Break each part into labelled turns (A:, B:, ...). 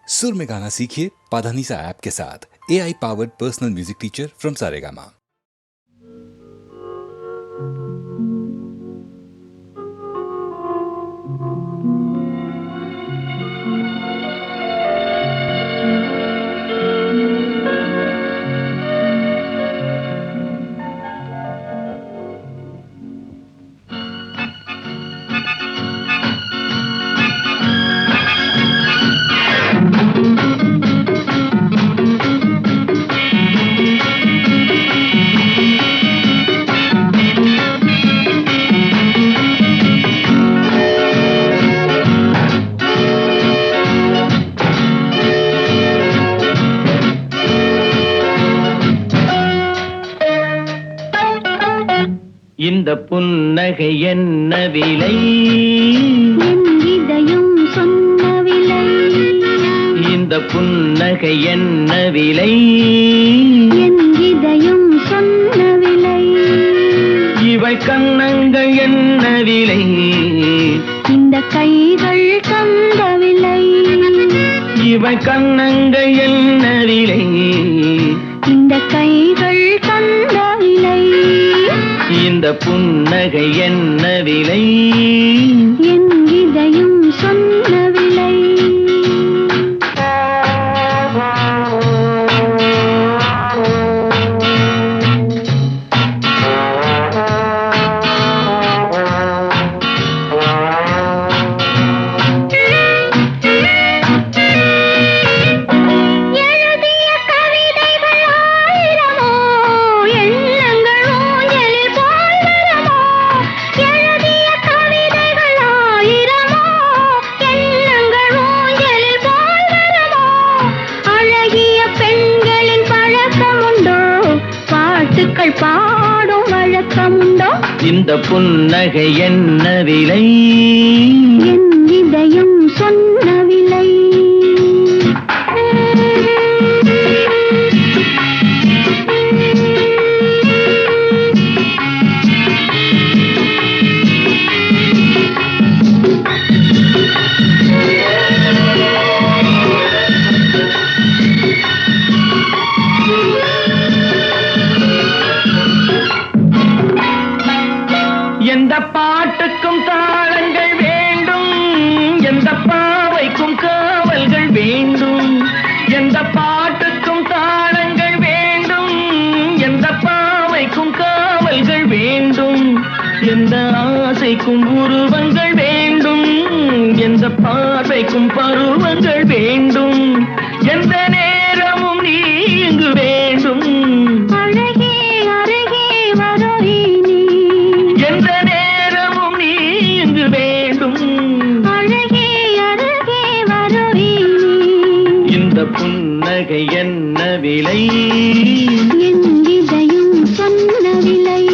A: सुर में गाना सीखिए पाधानीसा ऐप के साथ। AI powered personal music teacher from Saregama.
B: இந்த புன்னகை என்ன விலை?
C: என் இதயம் சொன்ன விலை.
B: இந்த புன்னகை என்ன விலை?
C: என் இதயம் சொன்ன விலை.
B: இவள் கன்னங்கள் என்ன விலை?
C: இந்த கைகள் தந்த விலை.
B: இவள் கன்னங்கள் என்ன விலை?
C: இந்த கைகள் தந்த விலை.
B: இந்த புன்னகை என்ன விலை?
C: என் இதயம் சொன்ன விலை. பாடும் வழக்கமுண்டோ?
B: இந்த புன்னகை என்ன விலை?
C: என் இதயம் சொன்ன விலை.
B: எந்த பாட்டுக்கும் தாளங்கள் வேண்டும், எந்த பாவைக்கும் காவல்கள் வேண்டும். எந்த பாட்டுக்கும் தாளங்கள் வேண்டும், எந்த பாவைக்கும் காவல்கள் வேண்டும். எந்த ஆசைக்கும் உருவங்கள் வேண்டும், எந்த பார்வைக்கும் பருவங்கள் வேண்டும். எந்த நேரமும் நீ இங்கு வேண்டும்.
C: அழகே அருகே வருவி நீ.
B: எந்த நேரமும் நீ இங்கு வேண்டும்.
C: அழகே அருகே வருவி நீ.
B: இந்த புன்னகை என்ன விலை?
C: என் இதயம் சொன்ன விலை.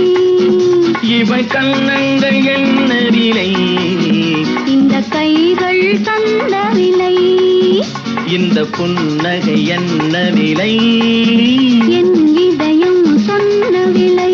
B: இவை கன்னங்கள் என்ன விலை?
C: இந்த கைகள் தந்த விலை.
B: இந்த புன்னகை என்ன விலை?
C: என் இதயம் சொன்ன விலை.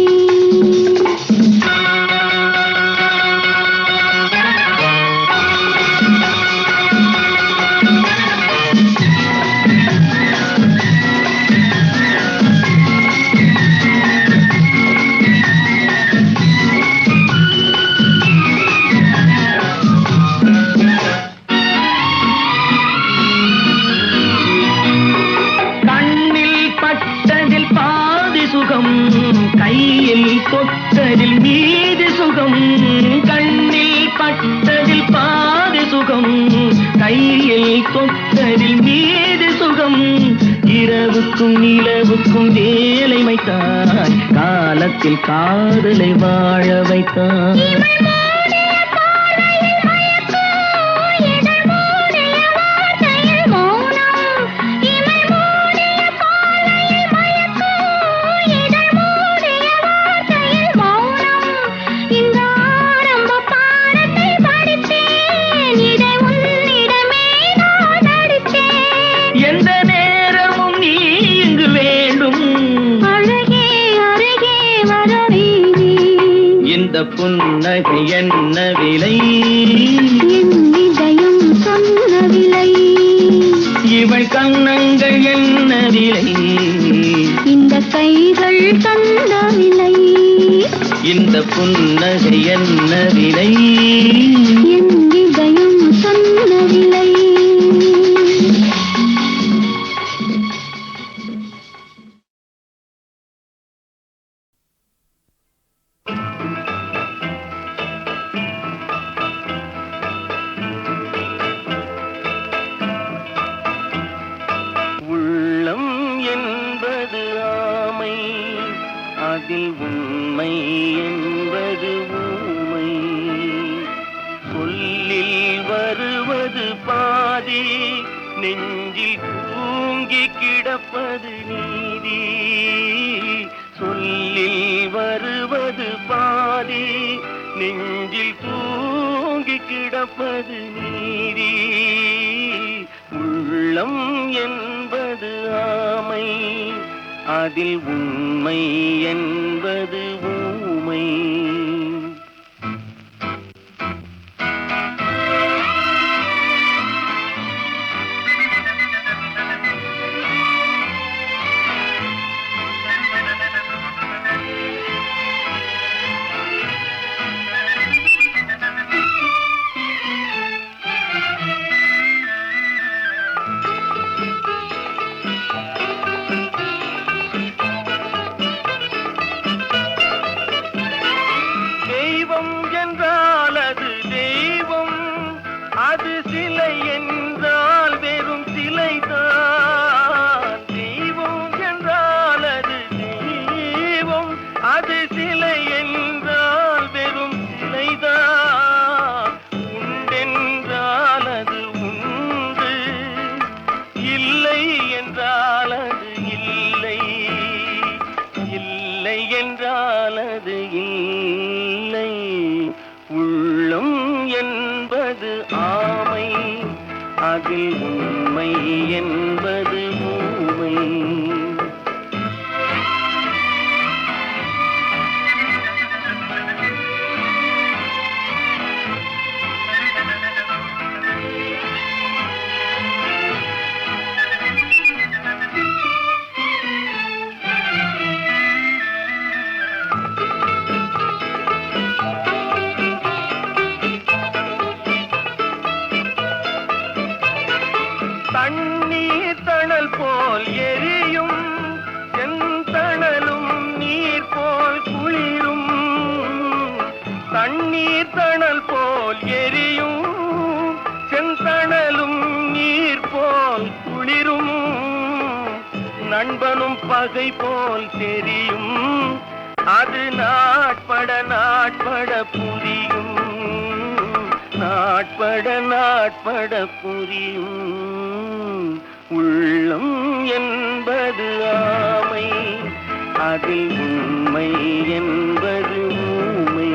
B: பட்டதில் பாதி சுகம், கையில் தொட்டதில் மீதி சுகம். கண்ணில் பட்டதில் பாதி சுகம், கையில் தொட்டதில் மீதி சுகம். இரவுக்கும் நிலவுக்கும் வேலை வைத்தாய், காலத்தில் காதலை வாழ வைத்தாய். எந்த நேரமும் நீ இங்கு வேண்டும்.
C: அழகே அருகே வரவி நீ.
B: இந்த புன்னகை என்ன விலை?
C: என் இதயம் சொன்ன விலை.
B: இவள் கன்னங்கள் என்ன விலை?
C: இந்த கைகள் தந்த விலை.
B: இந்த புன்னகை என்ன விலை?
C: என் இதயம் சொன்ன விலை.
B: உள்ளம் என்பது ஆமை, அதில் உண்மை என்பது ஊமை. சொல்லில் வருவது பாதி, நெஞ்சில் தூங்கி கிடப்பது நீதி. சொல்லில் வருவது பாதி, நெஞ்சில் தூங்கி கிடப்பது நீதி. உள்ளம் என்பது ஆமை, அதில் உண்மை என்பது ஊமை. தெய்வம் என்றால் அது தெய்வம், அது சிலை என்றால் வெறும் சிலைதான். தெய்வம் என்றால் அது தெய்வம், அது சிலை என்றால் வெறும் சிலைதான். உண்டென்றால் அது உண்டு, இல்லை என்றால் அது இல்லை, இல்லை என்றால் அது இல்லை. உள்ளம் என்பது ஆமை, அதில் உண்மை என்பது ஊமை. தண்ணீர் தணல் போல் எரியும், செந்தணலும் நீர் போல் குளிரும். தண்ணீர் தணல் போல் எரியும், செந்தணலும் நீர் போல் குளிரும். நண்பனும் பகை போல் தெரியும், அது நாட்பட நாட்பட புரியும், நாட்பட நாட்பட புரியும். உள்ளம் என்பது ஆமை, அதில் உண்மை என்பது ஊமை.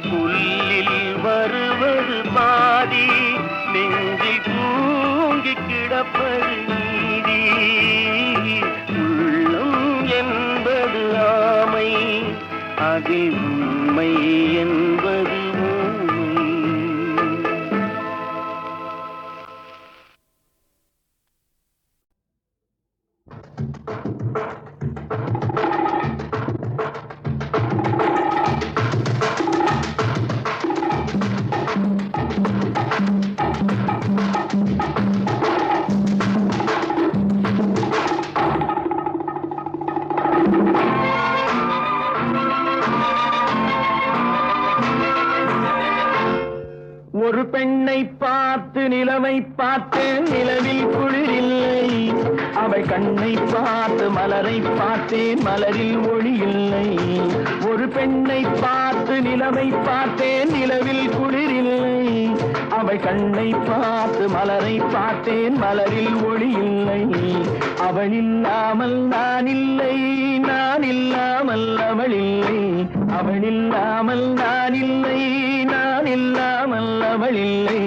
B: சொல்லில் வருவது பாதி, நெஞ்சில் தூங்கி கிடப்பது நீதி. உள்ளம் என்பது ஆமை, அதில் உண்மை என்பது ஊமை. ஒரு பெண்ணை பார்த்து நிலவை பார்த்தேன், நிலவில் குளிரில்லை. அவள் கண்ணை பார்த்து மலரை பார்த்தேன், மலரில் ஒளி இல்லை. ஒரு பெண்ணை பார்த்து நிலவை பார்த்தேன், நிலவில் குளிரில்லை. அவள் கண்ணை பார்த்து மலரை பார்த்தேன், மலரில் ஒளி இல்லை. அவள் இல்லாமல் நான் இல்லை, நான் இல்லாமல் அவள் இல்லை. அவள் இல்லாமல் நான் இல்லை, நான் இல்லாமல் அவள் இல்லை.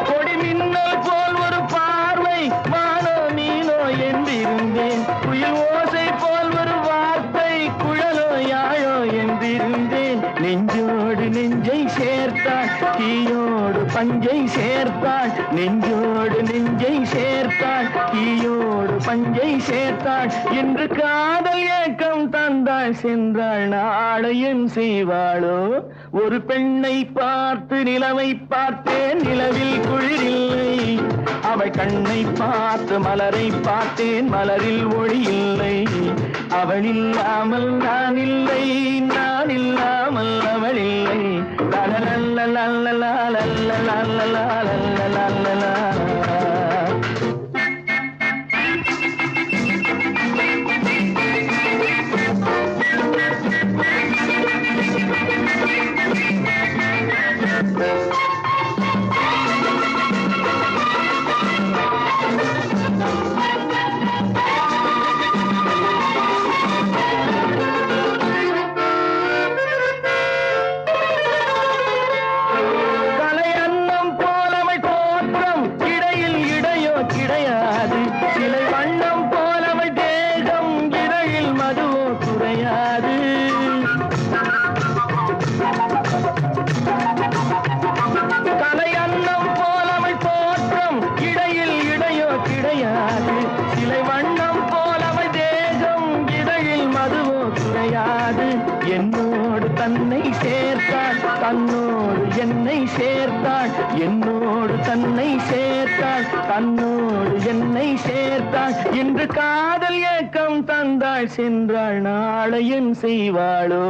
B: கொடி மின்னல் போல் ஒரு பார்வை வானோ நீனோ என்றிருந்தேன். குயில் ஓசை போல் ஒரு வார்த்தை குழலோ யாழோ என்றிருந்தேன். நெஞ்சோடு நெஞ்சை சேர்த்தாள் தீயோடு பஞ்சை சேர்த்தாள். நெஞ்சோடு நெஞ்சை சேர்த்தாள் தீயோடு பஞ்சை சேர்த்தாள். இன்று காதல் ஏக்கம் தந்தாள் சென்றாள் நாளையும் செய்வாளோ. ஒரு பெண்ணை பார்த்து நிலவை பார்த்தேன் நிலவில் குளிரில்லை. அவள் கண்ணை பார்த்து மலரை பார்த்தேன் மலரில் ஒளி இல்லை. அவள் இல்லாமல் நான் இல்லை நான் இல்லாமல் அவள் இல்லை. என்னோடு தன்னை சேர்த்தாள் தன்னோடு என்னை சேர்த்தாள். என்னோடு தன்னை சேர்த்தாள் தன்னோடு என்னை சேர்த்தாள். இன்று காதல் ஏக்கம் தந்தாள் சென்றாள் நாளையும் செய்வாளோ.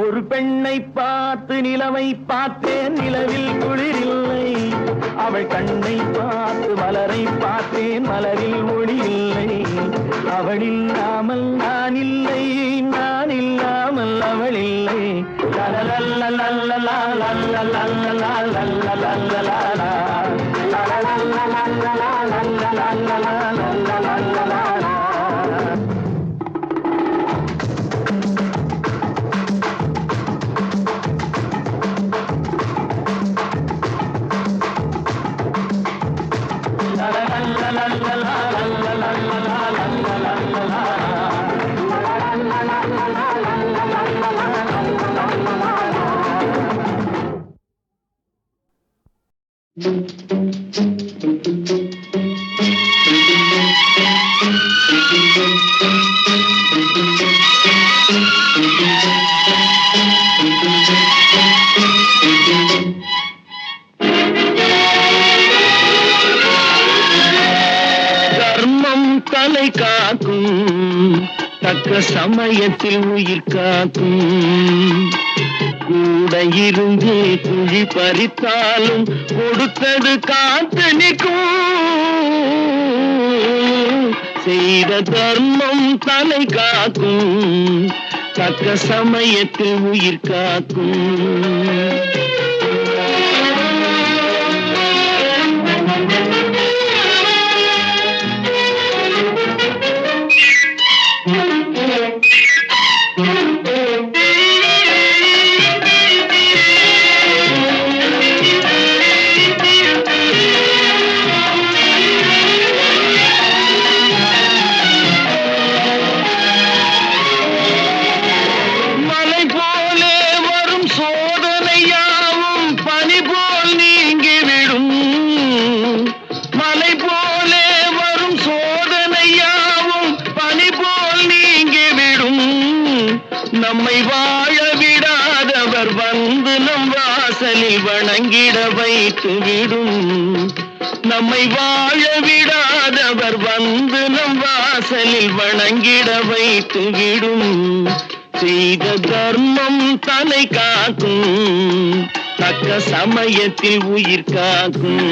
B: ஒரு பெண்ணை பார்த்து நிலவை பார்த்தேன் நிலவில் குளிரில்லை. அவள் கண்ணை பார்த்து மலரை பார்த்தேன் மலரில் ஒளி இல்லை. அவள் இல்லாமல் நான் இல்லை நான் இல்லாமல் அவள் இல்லை. தர்மம் தலை காக்கும் தக்க சமயத்தில் உயிர் காக்கும். கூட இருந்து குழி பறித்தாலும் கொடுத்தது காத்து நிற்கும். செய்த தர்மம் தலை காக்கும் தக்க சமயத்தில் உயிர் காக்கும். நம்மை வாழ விடாதவர் வந்து நம் வாசலில் வணங்கிட வைத்து விடும். நம்மை வாழ விடாதவர் வந்து நம் வாசலில் வணங்கிட வைத்து விடும். செய்த தர்மம் தலை காக்கும் தக்க சமயத்தில் உயிர் காக்கும்.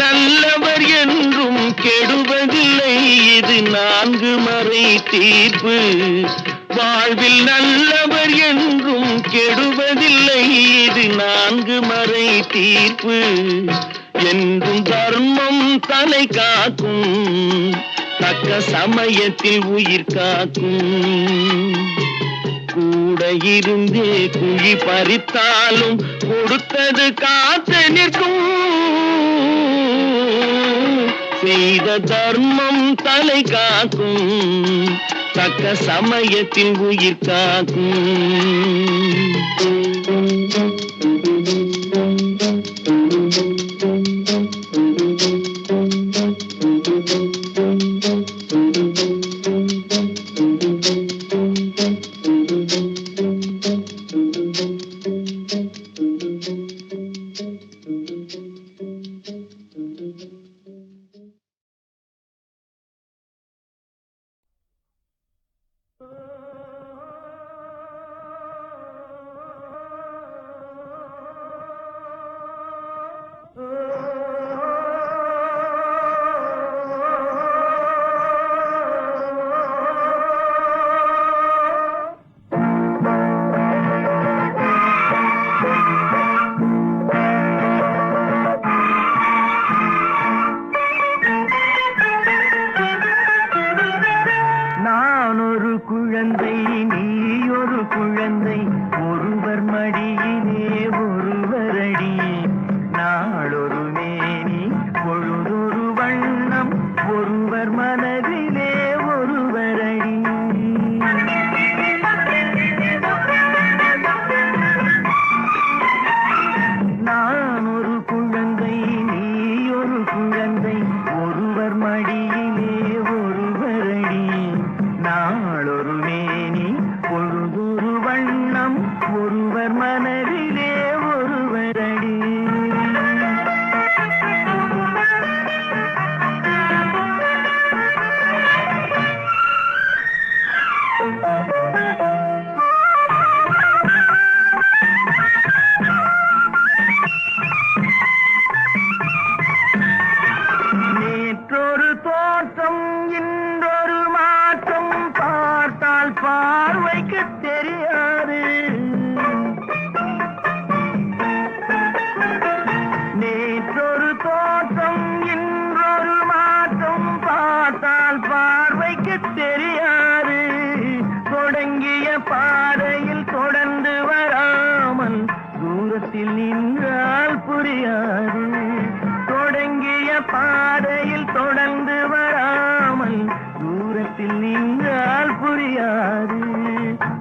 B: நல்லவர் என்றும் கெடுவதில்லை, இது 4 மறை தீர்ப்பு. வாழ்வில் நல்லவர் என்றும் கெடுவதில்லை, இது 4 மறை தீர்ப்பு. என்றும் தர்மம் தலை காக்கும், தக்க சமயத்தில் உயிர் காக்கும். கூட இருந்தே குழி பறித்தாலும் கொடுத்தது காத்து நிற்கும். செய்த தர்மம் தலை காக்கும், தக்க சமயத்தில் உயிர் காக்கும்.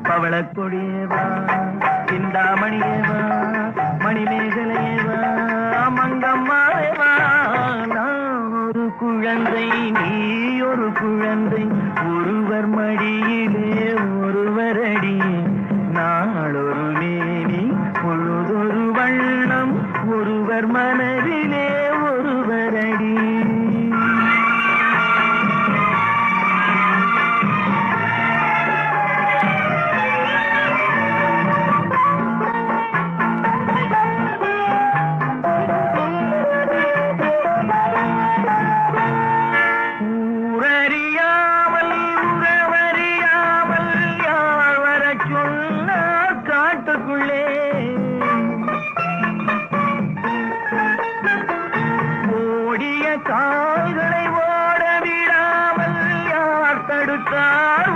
D: பவளக்கொடியேவா, சிந்தாமணியேவா, மணிமேகலையேவா, மங்கம்மாவேவா. நான் ஒரு குழந்தை, நீ ஒரு குழந்தை, ஒருவர் மடியிலே ஒருவரடி. நாளொரு மேனி பொழுதொரு வண்ணம், ஒருவர் மனதிலே ஒருவரடி.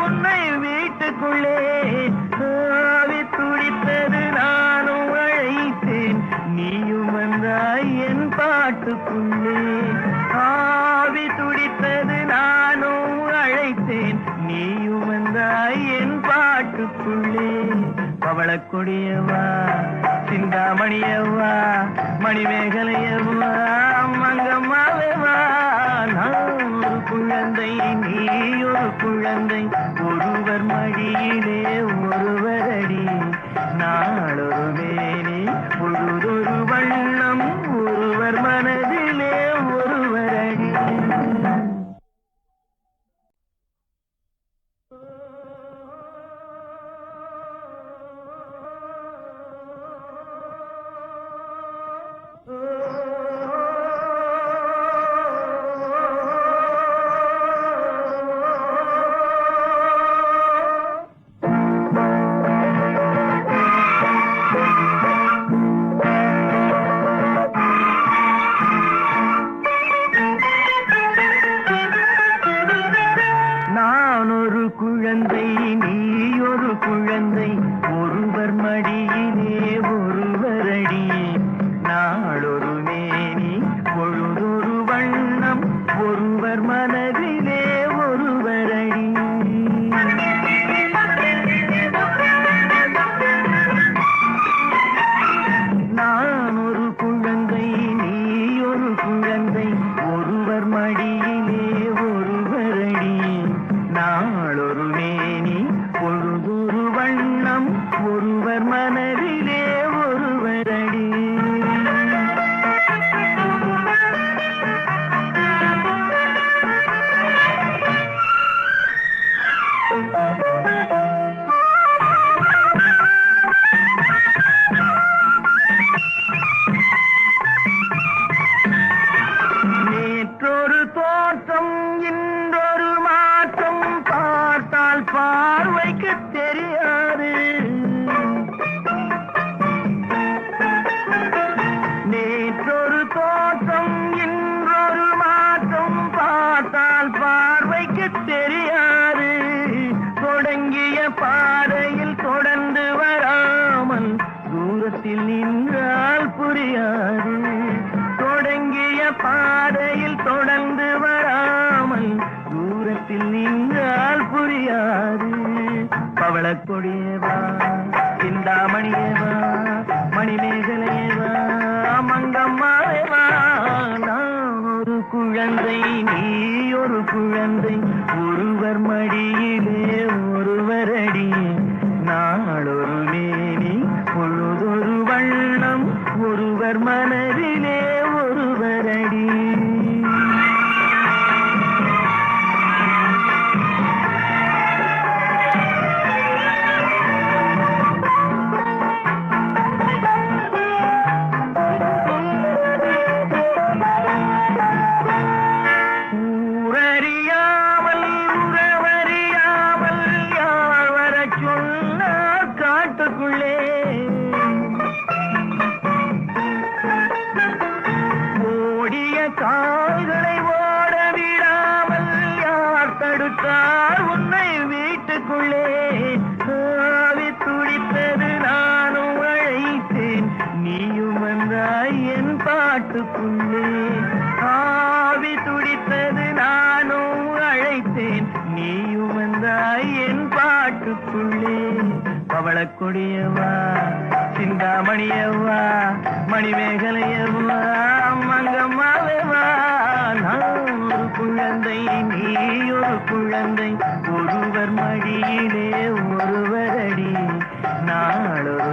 D: உன்னை வீட்டுக்குள்ளே ஆவி துடித்தது, நானும் அழைத்தேன், நீயும் வந்தாய் என் பாட்டுக்குள்ளே. ஆவி துடித்தது, நானும் அழைத்தேன், நீயும் வந்தாய் என் பாட்டுக்குள்ளே. பவளக்கொடியவா, சிந்தாமணியவா, மணிமேகலையவா, மங்கம்மாவேவா. நான் ஒரு குழந்தை, நீ ஒரு குழந்தை, ஒருவர் மடியிலே ஒருவரடி. நாளொரு மேனி பொழுதொரு வண்ணம், ஒருவர் மனதிலே ஒருவரடி. பார்வைக்கு தெரியாது. நேற்றொரு தோற்றம் இன்றொரு மாற்றம் பார்த்தால் பார்வைக்கு தெரியாது. தொடங்கிய பாதையில் தொடர்ந்து வராமல் தூரத்தில் நின்றால் புரியாது. தொடங்கிய பாதையில் தொடர்ந்து வராமல் தூரத்தில் நின்றால் புரியாது. பவளக்கொடியேவா சிந்தாமணியேவா மணிமேகலையேவா மங்கம்மாவேவா. நான் ஒரு குழந்தை நீ ஒரு குழந்தை ஒருவர் மடியிலே ஒருவரடி. நாளொரு மேனி பொழுதொரு வண்ணம் ஒருவர் மனதிலே ஒருவரடி. ஊரறியாமல் உறவறியாமல் யார் வரச் சொன்னார் காட்டுக்குள்ளே. ஓடிய கால்களை ஓட விடாமல் யார் தடுத்தார் உன்னை வீட்டுக்குள்ளே. ஆவி துடித்தது நானும் அழைத்தேன் நீயும் வந்தாய் என் பாட்டுக்குள்ளே. ஆவி துடித்தது நானும் அழைத்தேன் நீயும் வந்தாய் என் பாட்டுக்குள்ளே. பவளக்கொடியவா சிந்தாமணியவா மணிமேகலையவா மங்கம்மாவேவா. நான் ஒரு குழந்தை நீ ஒரு குழந்தை ஒருவர் மடியிலே ஒருவரடி. நாளொரு